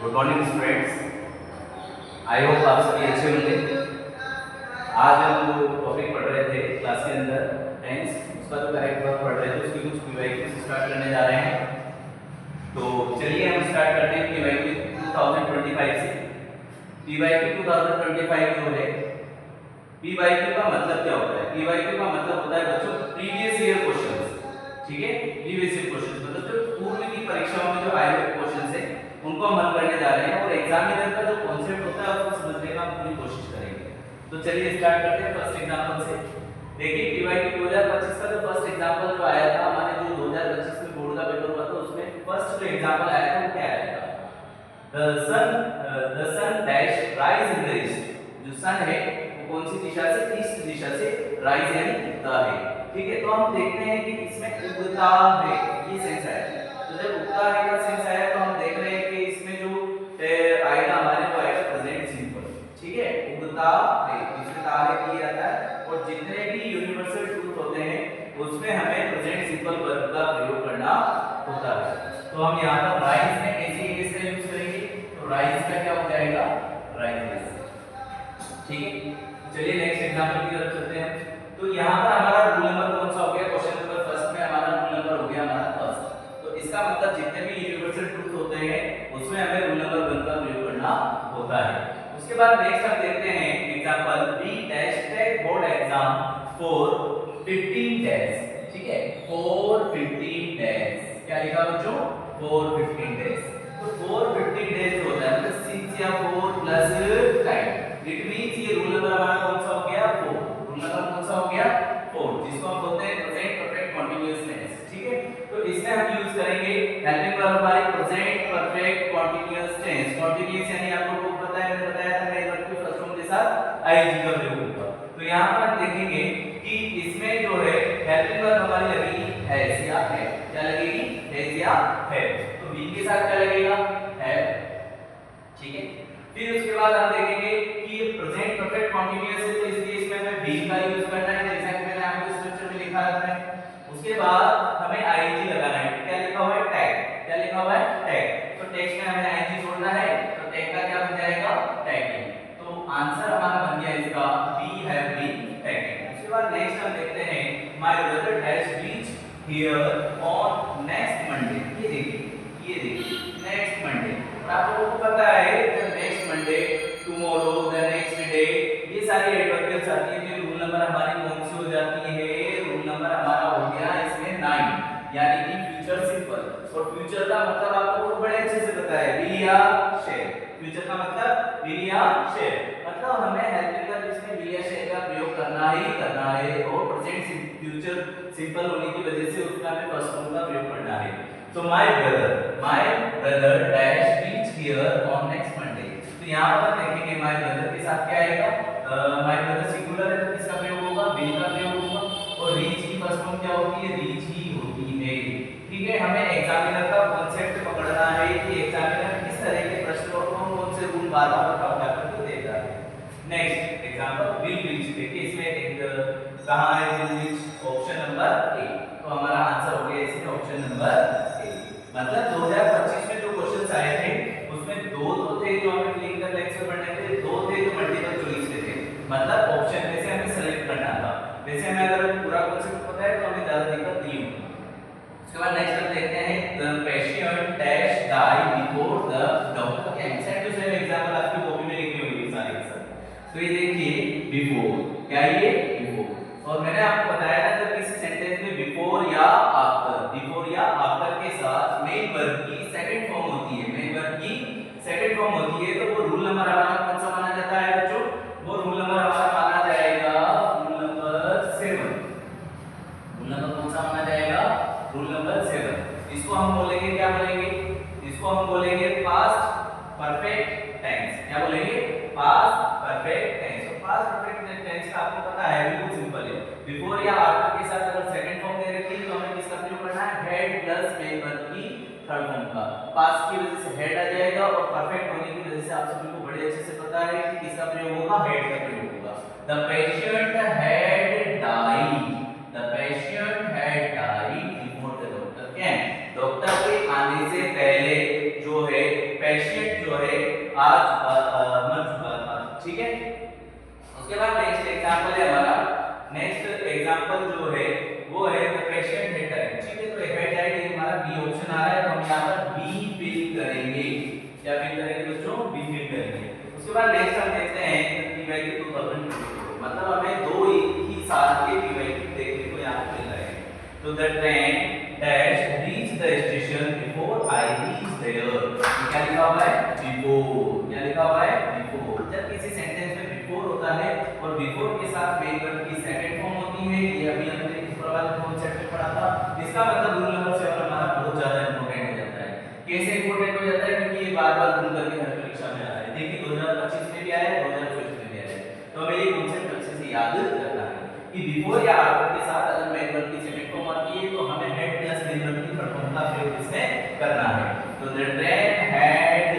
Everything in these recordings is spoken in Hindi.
Good morning students, I hope आप सभी अच्छे होंगे। आज हम जो टॉपिक पढ़ रहे थे क्लास के अंदर टेंस, उसका जो करेक्ट वर्क पढ़ रहे थे उसके कुछ पीवाईक्यू स्टार्ट करने जा रहे हैं। तो चलिए हम स्टार्ट करते हैं पीवाईक्यू 2025 से। पीवाईक्यू 2025 जो है, पीवाईक्यू का मतलब क्या होता है? पीवाईक्यू का मतलब होता है बच्चों प्रीवियस ईयर क्वेश्चंस। ठीक है, प्रीवियस ईयर क्वेश्चंस मतलब जो पूर्व की परीक्षाओं में जो आए हुए क्वेश्चंस है उनको हम हल करने जा रहे हैं और एग्जामिनर का जो कॉन्सेप्ट होता है उसको समझने का हम पूरी कोशिश करेंगे। तो चलिए स्टार्ट करते हैं फर्स्ट एग्जांपल से। देखिए पीवाईक्यू 2025 का जो फर्स्ट एग्जांपल जो आया था, हमारे जो 2025 में बोर्ड का पेपर हुआ था उसमें फर्स्ट जो एग्जांपल आया था वो क्या आया था? The sun dash rise in the east. जो सन है वो कौन सी दिशा से? ईस्ट दिशा से राइज यानी उगता है। ठीक है, तो हम देखते हैं कि इसमें उगता है ये सेंस आया। तो जब उगता है का सेंस आया तो हम देख रहे हैं कि इसमें जो आएगा हमारे वो आएगा प्रेजेंट सिंपल। ठीक है, उगता है इसमें ता है किया जाता है और जितने भी यूनिवर्सल ट्रूथ होते हैं उसमें हमें प्रेजेंट सिंपल वर्ब का प्रयोग करना होता है। तो हम यहाँ पर राइज में ऐसे केस का यूज करेंगे। तो राइज का क्या हो जाएगा? राइज। ठीक है, चलिए नेक्स्ट एग्जांपल की तरफ चलते हैं। तो यहाँ पर हमारा रूल नंबर कौन सा हो गया? क्वेश्चन नंबर फर्स्ट में हमारा रूल नंबर हो गया हमारा फर्स्ट। तो इसका मतलब जितने भी यूनिवर्सल ट्रूथ होते हैं उसमें हमें रूल नंबर 1 का प्रयोग करना होता है। उसके बाद नेक्स्ट हम देखते हैं example B dash take board exam for 15 days. ठीक है, फॉर 15 डेज क्या लिखा बच्चों? For 15 days. तो फॉर 15 डेज होता है मतलब 6 या 4 प्लस टाइम। इट मींस ये रूल नंबर हमारा कौन सा हो गया? 4। रूल नंबर कौन सा हो गया? 4, जिसको हम बोलते हैं प्रेजेंट परफेक्ट कंटीन्यूअस टेंस। ठीक है, तो इसमें हम यूज करेंगे हेल्पिंग वर्ब हमारे present perfect continuous tense. Continuous यानी आप लोगों को पता है, मैंने बताया था मेन वर्ब के फर्स्ट फॉर्म के साथ आईएनजी का प्रयोग होगा। तो यहां पर हम देखेंगे कि इसमें जो है हेल्पिंग वर्ब हमारी लगेगी हैज या है। क्या लगेगी? हैज या है। तो बी के साथ क्या लगेगा? है। ठीक है, फिर उसके बाद हम देखेंगे कि ये प्रेजेंट परफेक्ट कंटीन्यूअस है तो इसलिए इसमें हमें बी का यूज करना है जैसा कि मैंने आपको स्ट्रक्चर में लिखा रखा है। उसके बाद हमें आईएनजी लगाना है। क्या लिखा हुआ है? टैग। क्या लिखा हुआ है? टैग। तो टेक्स्ट में हमें आईएनजी जोड़ना है तो टैग का क्या बन जाएगा? टैगिंग। तो आंसर हमारा बन गया इसका बी हैव बीन टैगिंग। उसके बाद नेक्स्ट हम देखते हैं my brother has reach here on next Monday. ये देखिए नेक्स्ट मंडे। आप लोगों को पता है the next Monday, tomorrow, the next day, ये सारी एडवर्बियल्स आती है। तो रूल नंबर हमारी कौन सी हो जाती है? रूल नंबर हमारा हो गया इसमें 9 यानी कि फ्यूचर सिंपल। और फ्यूचर का मतलब आप लोगों को बड़े अच्छे से पता है, विल या शेल। फ्यूचर का मतलब विल या शेल, मतलब हमें हेल्पिंग वर्ब इसमें विल या शेल का प्रयोग करना है और प्रेजेंट फ्यूचर सिंपल होने की वजह से उसका हमें फर्स्ट फॉर्म का प्रयोग करना है। So my brother dash reach here on next Monday। तो यहाँ पर देखेंगे my brother के साथ क्या आएगा? my brother सिंगुलर है तो किसका प्रयोग होगा? will का प्रयोग होगा। और reach की फर्स्ट फॉर्म क्या होती है? reach ही होती है। ठीक है, हमें एग्जामिनर का कॉन्सेप्ट पकड़ना है कि एग्जामिनर किस तरह के प्रश्न और कौन से रूल बार-बार उठा करके देता है। Next example will reach। देखिए इसमें एक कहाँ है will reach? Option number A. तो हमारा आंसर हो गया इसमें ऑप्शन नंबर ए। मतलब 2025 में जो क्वेश्चंस आए थे उसमें दो तो थे जो हमें क्लिनिकल लेक्चर पढ़ने थे, दो थे जो मल्टीपल चॉइस के थे। मतलब ऑप्शन में से हमें सेलेक्ट करना था। वैसे हमें अगर पूरा कॉन्सेप्ट पता है तो हमें ज्यादा दिक्कत नहीं होगी। उसके बाद नेक्स्ट हम देखते हैं the patient dash die before the doctor. क्या सेम टू सेम एग्जांपल आपकी कॉपी में लिखे हुए हैं सारे के सारे। तो ये देखिए बिफोर, क्या ये बिफोर। और मैंने आपको बताया था जब किसी सेंटेंस में बिफोर या आफ्टर के साथ मेन वर्ब की सेकंड फॉर्म होती है, मेन वर्ब की सेकंड फॉर्म होती है तो वो रूल नंबर हमारा कौन सा माना जाता है बच्चों? वो रूल नंबर हमारा माना जाएगा रूल नंबर 7। रूल नंबर कौन सा माना जाएगा? Rule number 7। इसको हम बोलेंगे, क्या बोलेंगे? इसको हम बोलेंगे पास्ट परफेक्ट टेंस। क्या बोलेंगे? Past perfect tense. तो पास्ट परफेक्ट टेंस का आपको पता है बिल्कुल सिंपल है। बिफोर या आफ्टर के साथ अगर सेकंड फॉर्म दे रखी है तो हमें किसका प्रयोग करना है? हेड प्लस मेन वर्ब की थर्ड फॉर्म का। पास्ट की वजह से हेड आ जाएगा और परफेक्ट होने की वजह से आप सभी को बड़े अच्छे से पता है कि किसका प्रयोग होगा? हेड का प्रयोग होगा। The patient had died. The patient had died before the doctor came. Doctor के आने से पहले जो है पेशेंट जो आज मर चुका था, ठीक है। उसके बाद नेक्स्ट एग्जांपल है हमारा, नेक्स्ट एग्जांपल जो है वो है द पेशेंट हेड डाइड, ठीक है। तो हेड डाइड हमारा बी ऑप्शन आ रहा है, तो हम यहां पर बी फिल करेंगे। क्या फिल करेंगे बच्चों? बी फिल करेंगे। उसके बाद नेक्स्ट हम देखते हैं पी वाई क्यू 2022, मतलब हमें दो ही साल के पी वाई क्यू देखने को यहां मिल रहे हैं। तो the train dash reach the station before I reach there, क्या लिखा हुआ है? बिफोर। क्या लिखा हुआ है? बिफोर। जब किसी सेंटेंस में बिफोर होता है और बिफोर के साथ मेन वर्ब की सेकंड फॉर्म होती है, ये अभी हमने इस प्रकार कॉन्सेप्ट में पढ़ा था। इसका मतलब रूल नंबर 7 हमारा बहुत ज्यादा इंपॉर्टेंट हो जाता है। कैसे इंपॉर्टेंट हो जाता है? क्योंकि ये बार-बार घूम करके हर परीक्षा में आ रहा है। देखिए 2025 में भी आया है, 2024 में भी आया है। तो हमें ये कॉन्सेप्ट अच्छे से याद रखना है कि बिफोर या आफ्टर के साथ अगर मेन वर्ब की सेकंड फॉर्म आती है तो हमें हेड प्लस मेन वर्ब की थर्ड फॉर्म का प्रयोग इसमें करना है। तो the train had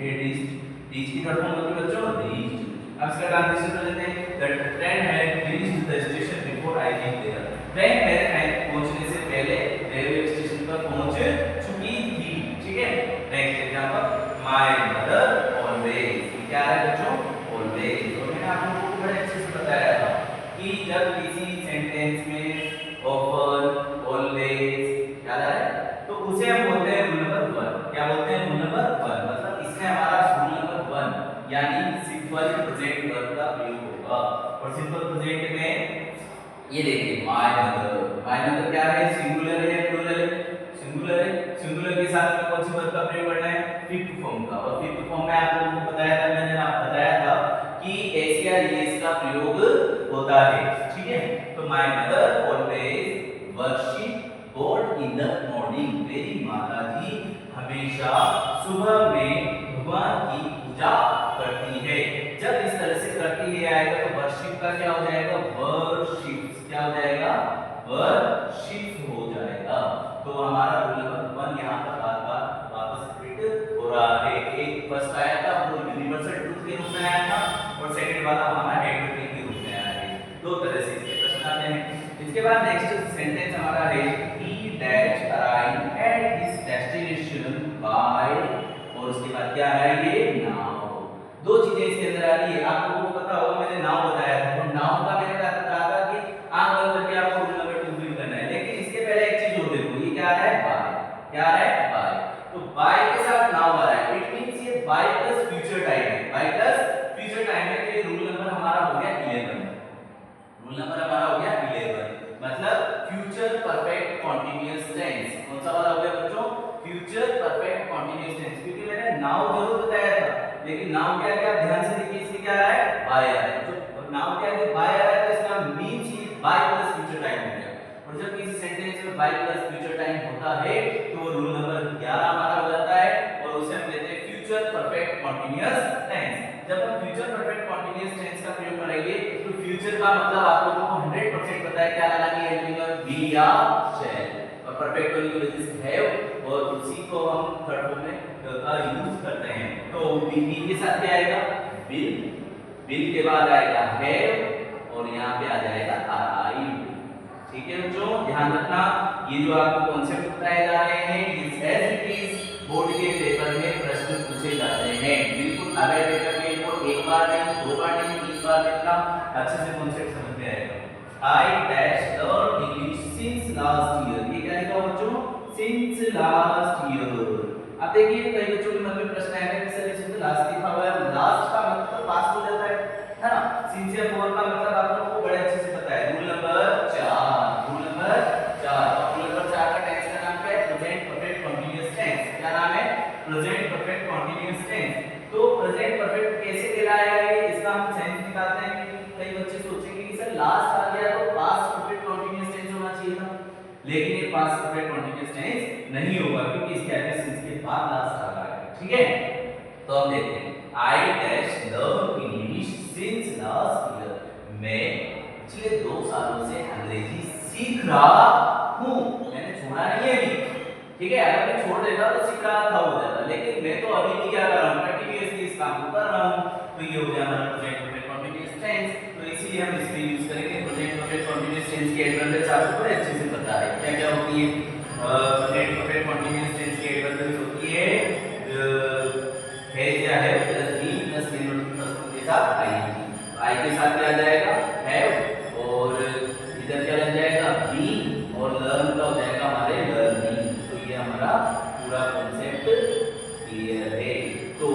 reached, reach की थर्ड फॉर्म होती है बच्चों रीच्ड। अब इसका ट्रांसलेशन कर लेते हैं, the train had reached the station before I reach there. Train मेरे पहुंचने से पहले रेलवे स्टेशन पर पहुंच चुकी थी, ठीक है। Next example, my mother always, क्या है बच्चों? ऑलवेज। तो मैंने आप लोगों को बड़े अच्छे से बताया था कि जब किसी सेंटेंस में ऑफन ऑलवेज याद है तो उसे हम बोलते हैं रूल नंबर 1। क्या बोलते हैं? Rule number 1। मतलब इसमें हमारा रूल नंबर 1 यानी सिंपल प्रेजेंट वर्ब का प्रयोग होगा। और सिंपल प्रेजेंट में ये देखिए माय मदर क्या है? सिंगुलर है या प्लूरल है? सिंगुलर है। सिंगुलर के साथ में कौन सी वर्ब का प्रयोग करना है? फिफ्थ फॉर्म का। और फिफ्थ फॉर्म में आप लोगों को बताया था, मैंने आपको बताया था कि एस या एस का प्रयोग होता है, ठीक है। तो my mother always worship God in the morning, मेरी माताजी हमेशा सुबह में भगवान की पूजा करती है। जब इस तरह से करती है आएगा तो वर्शिप का क्या हो जाएगा? वर्शिप। क्या हो जाएगा? वर्शिप हो जाएगा। तो हमारा रूल नंबर 1 यहां पर बार-बार वापस रिपीट हो रहा है। एक फर्स्ट आया था वो यूनिवर्सल ट्रूथ के रूप में आया था और सेकंड वाला हमारा एडवर्बियल के रूप में आया है। दो तरह से इसके प्रश्न आते हैं। इसके बाद नेक्स्ट सेंटेंस हमारा है he dash arrive at his destination by, और उसके बाद क्या है? ये नाउ। दो चीजें इसके अंदर आ रही है। आप लोगों को पता होगा मैंने नाउ बताया था, तो नाउ का मैंने कहा था कि आंख बंद करके आपको रूल नंबर 2 फिल करना है। लेकिन इसके पहले एक चीज और देखो, ये क्या है? बाय। क्या है? बाय। तो बाय के साथ नाउ आ रहा है, इट मींस ये बाय प्लस फ्यूचर टाइम है। बाय प्लस फ्यूचर टाइम है, तो ये रूल नंबर हमारा हो गया 11। रूल नंबर हमारा हो गया 11, मतलब फ्यूचर परफेक्ट कंटीन्यूअस टेंस। कौन सा वाला हो गया बच्चों? Future perfect continuous tense. क्योंकि मैंने नाउ जरूर बताया था, लेकिन नाउ क्या क्या ध्यान से देखिए, इसमें क्या आ रहा है? बाय आ रहा है। जो नाउ क्या है? बाय आ रहा है, तो इसका मींस ही बाय प्लस फ्यूचर टाइम हो गया। और जब किसी सेंटेंस में बाय प्लस फ्यूचर टाइम होता है तो वो रूल नंबर 11 हमारा हो जाता है और उसे हम कहते हैं फ्यूचर परफेक्ट कंटीन्यूअस टेंस। जब हम फ्यूचर परफेक्ट कंटीन्यूअस टेंस का प्रयोग करेंगे तो फ्यूचर का मतलब आप लोगों को 100% पता है क्या लगानी है? हेल्पिंग बी या शैल, और परफेक्ट होने की वजह से हैव, और उसी को हम थर्ड फॉर्म में का यूज करते हैं। तो बी के साथ क्या आएगा? विल। विल के बाद आएगा हैव और यहां पे आ जाएगा अराइव। ठीक है बच्चों, ध्यान रखना ये जो आपको कॉन्सेप्ट बताए जा रहे हैं इस एज इट इज बोर्ड के पेपर में प्रश्न पूछे जाते हैं। बिल्कुल अगर पेपर में इनको एक बार नहीं, दो बार नहीं, तीन बार देखना, अच्छे से कॉन्सेप्ट समझ में आएगा। I dash learn English since last year, ये क्या लिखा बच्चों? Since last year. अब देखिए कई बच्चों के मन में प्रश्न आएगा कि सर इसमें लास्ट लिखा हुआ है, लास्ट का मतलब तो पास्ट हो जाता है ना? सिंसियर फॉर का मतलब आप लोगों को बड़े अच्छे से पता है, रूल नंबर 4। रूल नंबर 4, और रूल नंबर 4 का टेंस का नाम क्या है? Present perfect continuous tense. क्या नाम है? Present perfect continuous tense. तो प्रेजेंट परफेक्ट कैसे कहलाएगा ये? इसका हम सेंस निकालते हैं कि कई बच्चे सोचेंगे कि सर लास्ट आ गया तो पास्ट परफेक्ट कंटीन्यूअस टेंस होना चाहिए था, लेकिन ये पास्ट परफेक्ट कंटीन्यूअस टेंस नहीं होगा क्योंकि इसके आगे सिंस के बाद लास्ट आ रहा है। ठीक है, तो हम देखते हैं I dash learn English since last year, मैं पिछले 2 सालों से अंग्रेजी सीख रहा हूं। मैंने छोड़ा नहीं है अभी, ठीक है? अगर मैं छोड़ देता तो सीख रहा था हो जाता, लेकिन मैं तो अभी भी क्या कर रहा हूं? कंटीन्यूअसली इस काम को कर रहा हूं। तो ये हो गया हमारा प्रेजेंट परफेक्ट कंटीन्यूअस टेंस। तो इसीलिए हम इसमें यूज करेंगे प्रेजेंट परफेक्ट कंटीन्यूअस टेंस की एडवर्बियल्स आपको बड़े अच्छे से पता है क्या क्या होती है। प्रेजेंट परफेक्ट कंटीन्यूअस टेंस की एडवर्बियल्स होती है हैज क्लियर है। तो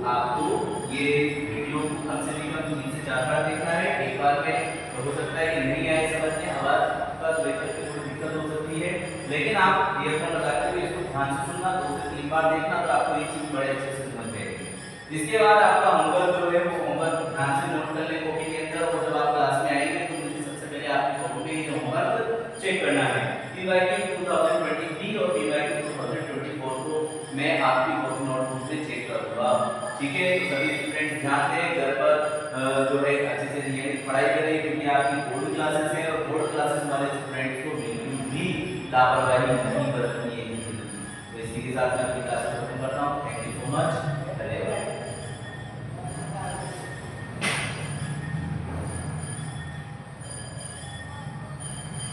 आपको ये वीडियो कम से कम 3 से 4 बार देखना है। एक बार में हो सकता है कि नहीं आए समझ में, आवाज का लेकर के थोड़ी दिक्कत हो सकती है, लेकिन आप ईयरफोन लगा के इसको ध्यान से सुनना, 2 से 3 बार देखना, तो आपको ये चीज बड़े अच्छे से समझ में आएगी। इसके बाद आपका होमवर्क जो है वो होमवर्क ध्यान से नोट कर ले कॉपी के अंदर, और जब आप क्लास में आएंगे तो मुझे सबसे पहले आपकी कॉपी में ये होमवर्क चेक करना है। पीवाईक्यू 2023 और पीवाईक्यू 2024 को मैं आपकी कॉपी नोटबुक में चेक करूंगा। ठीक है, तो सभी स्टूडेंट्स ध्यान दें, घर पर जो है अच्छे से नियमित पढ़ाई करें, क्योंकि आपकी बोर्ड क्लासेस है और बोर्ड क्लासेस वाले स्टूडेंट्स को बिल्कुल भी लापरवाही नहीं बरतनी है। तो इसी के साथ